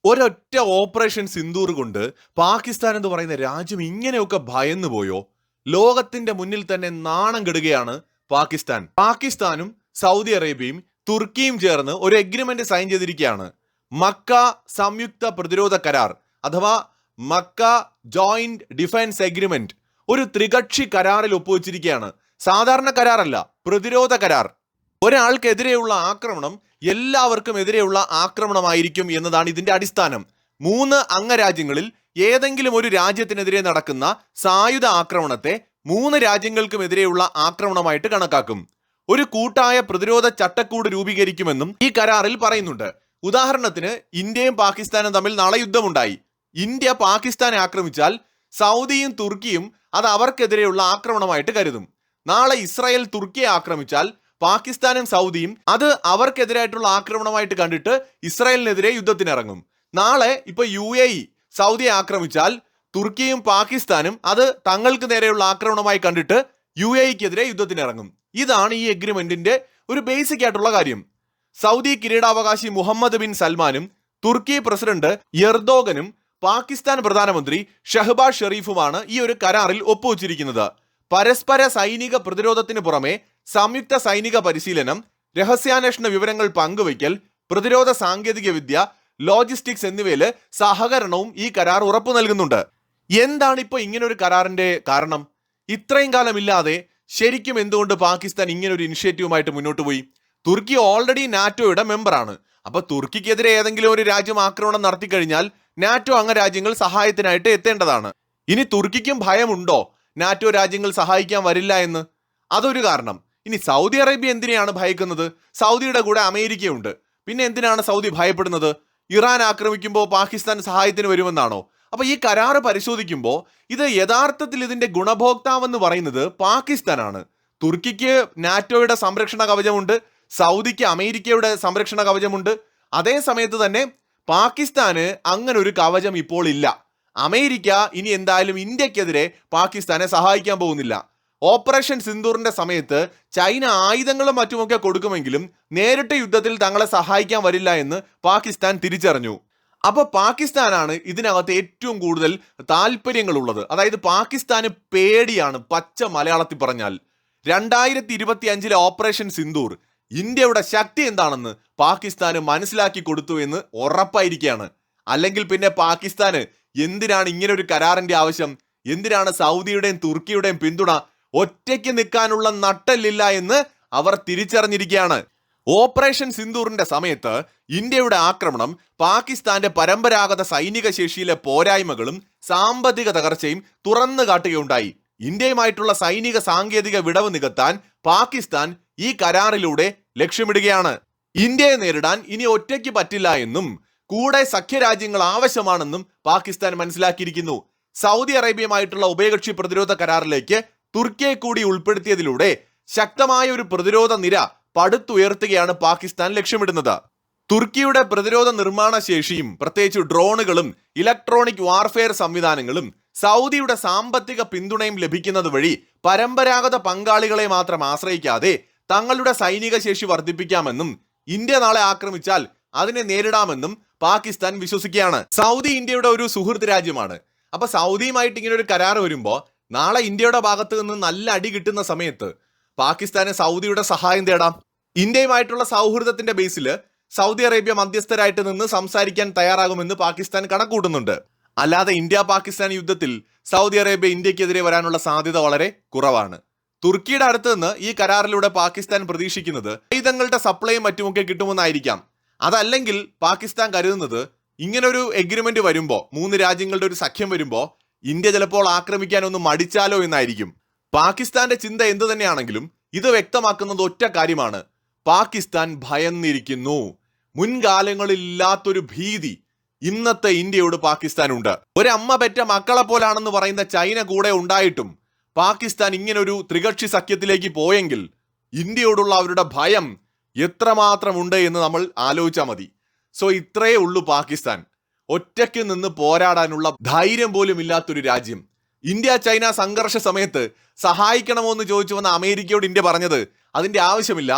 ഒരൊറ്റ ഓപ്പറേഷൻ സിന്ദൂർ കൊണ്ട് പാകിസ്ഥാൻ എന്ന് പറയുന്ന രാജ്യം ഇങ്ങനെയൊക്കെ ഭയന്നു പോയോ? ലോകത്തിന്റെ മുന്നിൽ തന്നെ നാണം കെടുകയാണ് പാകിസ്ഥാനും സൗദി അറേബ്യയും തുർക്കിയും ചേർന്ന് ഒരു എഗ്രിമെന്റ് സൈൻ ചെയ്തിരിക്കുകയാണ്. മക്ക സംയുക്ത പ്രതിരോധ കരാർ അഥവാ മക്ക ജോയിന്റ് ഡിഫൻസ് എഗ്രിമെന്റ് ഒരു ത്രികക്ഷി കരാറിൽ ഒപ്പുവെച്ചിരിക്കുകയാണ്. സാധാരണ കരാറല്ല, പ്രതിരോധ കരാർ. ഒരാൾക്കെതിരെയുള്ള ആക്രമണം എല്ലാവർക്കും എതിരെയുള്ള ആക്രമണമായിരിക്കും എന്നതാണ് ഇതിന്റെ അടിസ്ഥാനം. 3 അംഗരാജ്യങ്ങളിൽ ഏതെങ്കിലും ഒരു രാജ്യത്തിനെതിരെ നടക്കുന്ന സായുധ ആക്രമണത്തെ 3 രാജ്യങ്ങൾക്കുമെതിരെയുള്ള ആക്രമണമായിട്ട് കണക്കാക്കും. ഒരു കൂട്ടായ പ്രതിരോധ ചട്ടക്കൂട് രൂപീകരിക്കുമെന്നും ഈ കരാറിൽ പറയുന്നുണ്ട്. ഉദാഹരണത്തിന് ഇന്ത്യയും പാകിസ്ഥാനും തമ്മിൽ നാളെ യുദ്ധമുണ്ടായി. ഇന്ത്യ പാകിസ്ഥാനെ ആക്രമിച്ചാൽ സൗദിയും തുർക്കിയും അത് അവർക്കെതിരെയുള്ള ആക്രമണമായിട്ട് കരുതും. നാളെ ഇസ്രായേൽ തുർക്കിയെ ആക്രമിച്ചാൽ പാകിസ്ഥാനും സൗദിയും അത് അവർക്കെതിരായിട്ടുള്ള ആക്രമണമായിട്ട് കണ്ടിട്ട് ഇസ്രായേലിനെതിരെ യുദ്ധത്തിനിറങ്ങും. നാളെ ഇപ്പൊ UAE സൗദിയെ ആക്രമിച്ചാൽ തുർക്കിയും പാകിസ്ഥാനും അത് തങ്ങൾക്ക് നേരെയുള്ള ആക്രമണമായി കണ്ടിട്ട് UAEക്കെതിരെ യുദ്ധത്തിനിറങ്ങും. ഇതാണ് ഈ എഗ്രിമെന്റിന്റെ ഒരു ബേസിക് ആയിട്ടുള്ള കാര്യം. സൗദി കിരീടാവകാശി മുഹമ്മദ് ബിൻ സൽമാനും തുർക്കി പ്രസിഡന്റ് എർദോഗനും പാകിസ്ഥാൻ പ്രധാനമന്ത്രി ഷഹബാസ് ഷെരീഫുമാണ് ഈ ഒരു കരാറിൽ ഒപ്പുവച്ചിരിക്കുന്നത്. പരസ്പര സൈനിക പ്രതിരോധത്തിന് പുറമെ സംയുക്ത സൈനിക പരിശീലനം, രഹസ്യാന്വേഷണ വിവരങ്ങൾ പങ്കുവയ്ക്കൽ, പ്രതിരോധ സാങ്കേതിക വിദ്യ, ലോജിസ്റ്റിക്സ് എന്നിവയില് സഹകരണവും ഈ കരാർ ഉറപ്പു നൽകുന്നുണ്ട്. എന്താണ് ഇപ്പൊ ഇങ്ങനൊരു കരാറിന്റെ കാരണം? ഇത്രയും കാലമില്ലാതെ ശരിക്കും എന്തുകൊണ്ട് പാകിസ്ഥാൻ ഇങ്ങനൊരു ഇനിഷ്യേറ്റീവുമായിട്ട് മുന്നോട്ട് പോയി? തുർക്കി ഓൾറെഡി നാറ്റോയുടെ മെമ്പറാണ്. അപ്പൊ തുർക്കിക്കെതിരെ ഏതെങ്കിലും ഒരു രാജ്യം ആക്രമണം നടത്തി കഴിഞ്ഞാൽ നാറ്റോ അംഗരാജ്യങ്ങൾ സഹായത്തിനായിട്ട് എത്തേണ്ടതാണ്. ഇനി തുർക്കിക്കും ഭയമുണ്ടോ നാറ്റോ രാജ്യങ്ങൾ സഹായിക്കാൻ വരില്ല എന്ന്? അതൊരു കാരണം. ഇനി സൗദി അറേബ്യ എന്തിനെയാണ് ഭയക്കുന്നത്? സൗദിയുടെ കൂടെ അമേരിക്കയുണ്ട്. പിന്നെ എന്തിനാണ് സൗദി ഭയപ്പെടുന്നത്? ഇറാൻ ആക്രമിക്കുമ്പോൾ പാകിസ്ഥാൻ സഹായത്തിന് വരുമെന്നാണോ? അപ്പൊ ഈ കരാറ് പരിശോധിക്കുമ്പോൾ ഇത് യഥാർത്ഥത്തിൽ ഇതിന്റെ ഗുണഭോക്താവെന്ന് പറയുന്നത് പാകിസ്ഥാനാണ്. തുർക്കിക്ക് നാറ്റോയുടെ സംരക്ഷണ കവചമുണ്ട്, സൗദിക്ക് അമേരിക്കയുടെ സംരക്ഷണ കവചമുണ്ട്. അതേ സമയത്ത് തന്നെ പാകിസ്ഥാന് അങ്ങനെ ഒരു കവചം ഇപ്പോൾ ഇല്ല. അമേരിക്ക ഇനി എന്തായാലും ഇന്ത്യക്കെതിരെ പാകിസ്ഥാനെ സഹായിക്കാൻ പോകുന്നില്ല. ഓപ്പറേഷൻ സിന്ദൂറിന്റെ സമയത്ത് ചൈന ആയുധങ്ങളും മറ്റുമൊക്കെ കൊടുക്കുമെങ്കിലും നേരിട്ട് യുദ്ധത്തിൽ തങ്ങളെ സഹായിക്കാൻ വരില്ല എന്ന് പാകിസ്ഥാൻ തിരിച്ചറിഞ്ഞു. അപ്പൊ പാകിസ്ഥാനാണ് ഇതിനകത്ത് ഏറ്റവും കൂടുതൽ താല്പര്യങ്ങളുള്ളത്. അതായത് പാകിസ്ഥാന് പേടിയാണ്, പച്ച മലയാളത്തിൽ പറഞ്ഞാൽ. 2025 ഓപ്പറേഷൻ സിന്ദൂർ ഇന്ത്യയുടെ ശക്തി എന്താണെന്ന് പാകിസ്ഥാന് മനസ്സിലാക്കി കൊടുത്തു എന്ന് ഉറപ്പായിരിക്കുകയാണ്. അല്ലെങ്കിൽ പിന്നെ പാകിസ്ഥാന് എന്തിനാണ് ഇങ്ങനെ ഒരു കരാറിന്റെ ആവശ്യം? എന്തിനാണ് സൗദിയുടെയും തുർക്കിയുടെയും പിന്തുണ? ഒറ്റയ്ക്ക് നിൽക്കാനുള്ള നട്ടല്ലില്ല എന്ന് അവർ തിരിച്ചറിഞ്ഞിരിക്കുകയാണ്. ഓപ്പറേഷൻ സിന്ദൂറിന്റെ സമയത്ത് ഇന്ത്യയുടെ ആക്രമണം പാകിസ്ഥാന്റെ പരമ്പരാഗത സൈനിക ശേഷിയിലെ പോരായ്മകളും സാമ്പത്തിക തകർച്ചയും തുറന്നു കാട്ടുകയുണ്ടായി. ഇന്ത്യയുമായിട്ടുള്ള സൈനിക സാങ്കേതിക വിടവ് നികത്താൻ പാകിസ്ഥാൻ ഈ കരാറിലൂടെ ലക്ഷ്യമിടുകയാണ്. ഇന്ത്യയെ നേരിടാൻ ഇനി ഒറ്റയ്ക്ക് പറ്റില്ല എന്നും കൂടെ സഖ്യരാജ്യങ്ങൾ ആവശ്യമാണെന്നും പാകിസ്ഥാൻ മനസ്സിലാക്കിയിരിക്കുന്നു. സൗദി അറേബ്യയുമായിട്ടുള്ള ഉഭയകക്ഷി പ്രതിരോധ കരാറിലേക്ക് തുർക്കിയെ കൂടി ഉൾപ്പെടുത്തിയതിലൂടെ ശക്തമായ ഒരു പ്രതിരോധ നിര പടുത്തുയർത്തുകയാണ് പാകിസ്ഥാൻ ലക്ഷ്യമിടുന്നത്. തുർക്കിയുടെ പ്രതിരോധ നിർമ്മാണ ശേഷിയും പ്രത്യേകിച്ച് ഡ്രോണുകളും ഇലക്ട്രോണിക് വാർഫെയർ സംവിധാനങ്ങളും സൗദിയുടെ സാമ്പത്തിക പിന്തുണയും ലഭിക്കുന്നത് വഴി പരമ്പരാഗത പങ്കാളികളെ മാത്രം ആശ്രയിക്കാതെ തങ്ങളുടെ സൈനിക ശേഷി വർദ്ധിപ്പിക്കാമെന്നും ഇന്ത്യ നാളെ ആക്രമിച്ചാൽ അതിനെ നേരിടാമെന്നും പാകിസ്ഥാൻ വിശ്വസിക്കുകയാണ്. സൗദി ഇന്ത്യയുടെ ഒരു സുഹൃത്ത് രാജ്യമാണ്. അപ്പൊ സൗദിയുമായിട്ട് ഇങ്ങനെ ഒരു കരാർ വരുമ്പോൾ നാളെ ഇന്ത്യയുടെ ഭാഗത്ത് നിന്ന് നല്ല അടി കിട്ടുന്ന സമയത്ത് പാകിസ്ഥാന് സൗദിയുടെ സഹായം തേടാം. ഇന്ത്യയുമായിട്ടുള്ള സൗഹൃദത്തിന്റെ ബേസിൽ സൗദി അറേബ്യ മധ്യസ്ഥരായിട്ട് നിന്ന് സംസാരിക്കാൻ തയ്യാറാകുമെന്ന് പാകിസ്ഥാൻ കണക്കൂട്ടുന്നുണ്ട്. അല്ലാതെ ഇന്ത്യ പാകിസ്ഥാൻ യുദ്ധത്തിൽ സൗദി അറേബ്യ ഇന്ത്യക്കെതിരെ വരാനുള്ള സാധ്യത വളരെ കുറവാണ്. തുർക്കിയുടെ അടുത്ത് നിന്ന് ഈ കരാറിലൂടെ പാകിസ്ഥാൻ പ്രതീക്ഷിക്കുന്നത് ആയുധങ്ങളുടെ സപ്ലൈയും മറ്റുമൊക്കെ കിട്ടുമെന്നായിരിക്കാം. അതല്ലെങ്കിൽ പാകിസ്ഥാൻ കരുതുന്നത് ഇങ്ങനൊരു എഗ്രിമെന്റ് വരുമ്പോൾ, 3 രാജ്യങ്ങളുടെ ഒരു സഖ്യം വരുമ്പോൾ ഇന്ത്യ ചിലപ്പോൾ ആക്രമിക്കാനൊന്നും മടിച്ചാലോ എന്നായിരിക്കും. പാകിസ്ഥാന്റെ ചിന്ത എന്തു തന്നെയാണെങ്കിലും ഇത് വ്യക്തമാക്കുന്നത് ഒറ്റ കാര്യമാണ്: പാകിസ്ഥാൻ ഭയന്നിരിക്കുന്നു. മുൻകാലങ്ങളിൽ ഇല്ലാത്തൊരു ഭീതി ഇന്നത്തെ ഇന്ത്യയോട് പാകിസ്ഥാനുണ്ട്. ഒരമ്മ പെറ്റ മക്കളെ പോലാണെന്ന് പറയുന്ന ചൈന കൂടെ ഉണ്ടായിട്ടും പാകിസ്ഥാൻ ഇങ്ങനൊരു ത്രികക്ഷി സഖ്യത്തിലേക്ക് പോയെങ്കിൽ ഇന്ത്യയോടുള്ള അവരുടെ ഭയം എത്രമാത്രമുണ്ട് എന്ന് നമ്മൾ ആലോചിച്ചാൽ മതി. സോ ഇത്രയേ ഉള്ളൂ പാകിസ്ഥാൻ. ഒറ്റയ്ക്ക് നിന്ന് പോരാടാനുള്ള ധൈര്യം പോലും ഇല്ലാത്തൊരു രാജ്യം. ഇന്ത്യ ചൈന സംഘർഷ സമയത്ത് സഹായിക്കണമോ എന്ന് ചോദിച്ചു വന്ന അമേരിക്കയോട് ഇന്ത്യ പറഞ്ഞത് അതിന്റെ ആവശ്യമില്ല,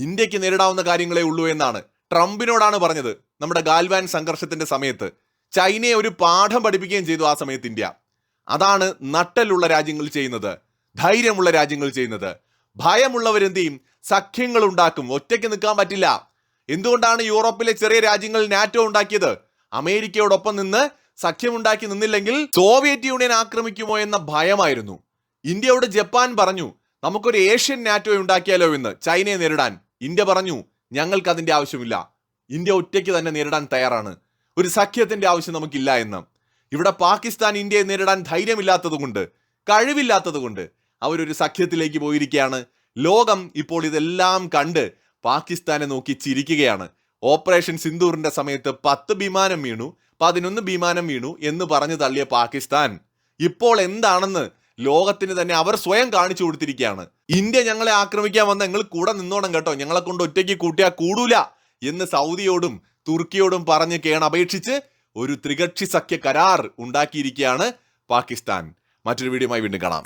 ഇന്ത്യക്ക് നേരിടാവുന്ന കാര്യങ്ങളേ ഉള്ളൂ എന്നാണ്. ട്രംപിനോടാണ് പറഞ്ഞത്. നമ്മുടെ ഗാൽവാൻ സംഘർഷത്തിന്റെ സമയത്ത് ചൈനയെ ഒരു പാഠം പഠിപ്പിക്കുകയും ചെയ്തു ആ സമയത്ത് ഇന്ത്യ. അതാണ് നട്ടലുള്ള രാജ്യങ്ങൾ ചെയ്യുന്നത്, ധൈര്യമുള്ള രാജ്യങ്ങൾ ചെയ്യുന്നത്. ഭയമുള്ളവരെന്ത് ചെയ്യും? സഖ്യങ്ങൾ ഉണ്ടാക്കും. ഒറ്റയ്ക്ക് നിൽക്കാൻ പറ്റില്ല. എന്തുകൊണ്ടാണ് യൂറോപ്പിലെ ചെറിയ രാജ്യങ്ങൾ നാറ്റോ ഉണ്ടാക്കിയത്? അമേരിക്കയോടൊപ്പം നിന്ന് സഖ്യമുണ്ടാക്കി നിന്നില്ലെങ്കിൽ സോവിയറ്റ് യൂണിയൻ ആക്രമിക്കുമോ എന്ന ഭയമായിരുന്നു. ഇന്ത്യയോട് ജപ്പാൻ പറഞ്ഞു നമുക്കൊരു ഏഷ്യൻ നാറ്റോ ഉണ്ടാക്കിയാലോ എന്ന് ചൈനയെ നേരിടാൻ. ഇന്ത്യ പറഞ്ഞു ഞങ്ങൾക്ക് അതിന്റെ ആവശ്യമില്ല, ഇന്ത്യ ഒറ്റയ്ക്ക് തന്നെ നേരിടാൻ തയ്യാറാണ്, ഒരു സഖ്യത്തിന്റെ ആവശ്യം നമുക്കില്ല എന്ന്. ഇവിടെ പാകിസ്ഥാൻ ഇന്ത്യയെ നേരിടാൻ ധൈര്യമില്ലാത്തതുകൊണ്ട്, കഴിവില്ലാത്തതുകൊണ്ട് അവരൊരു സഖ്യത്തിലേക്ക് പോയിരിക്കുകയാണ്. ലോകം ഇപ്പോൾ ഇതെല്ലാം കണ്ട് പാകിസ്ഥാനെ നോക്കി ചിരിക്കുകയാണ്. ഓപ്പറേഷൻ സിന്ദൂറിന്റെ സമയത്ത് 10 വിമാനം വീണു, 11 വിമാനം വീണു എന്ന് പറഞ്ഞു തള്ളിയ പാകിസ്ഥാൻ ഇപ്പോൾ എന്താണെന്ന് ലോകത്തിന് തന്നെ അവർ സ്വയം കാണിച്ചു കൊടുത്തിരിക്കുകയാണ്. ഇന്ത്യ ഞങ്ങളെ ആക്രമിക്കാൻ വന്ന നിങ്ങൾ കൂടെ നിന്നോണം കേട്ടോ, ഞങ്ങളെ കൊണ്ട് ഒറ്റയ്ക്ക് കൂട്ടിയാൽ കൂടൂല എന്ന് സൗദിയോടും തുർക്കിയോടും പറഞ്ഞ് കേണപേക്ഷിച്ച് ഒരു ത്രികക്ഷി സഖ്യ കരാർ ഉണ്ടാക്കിയിരിക്കുകയാണ് പാകിസ്ഥാൻ. മറ്റൊരു വീഡിയോയുമായി വീണ്ടും കാണാം.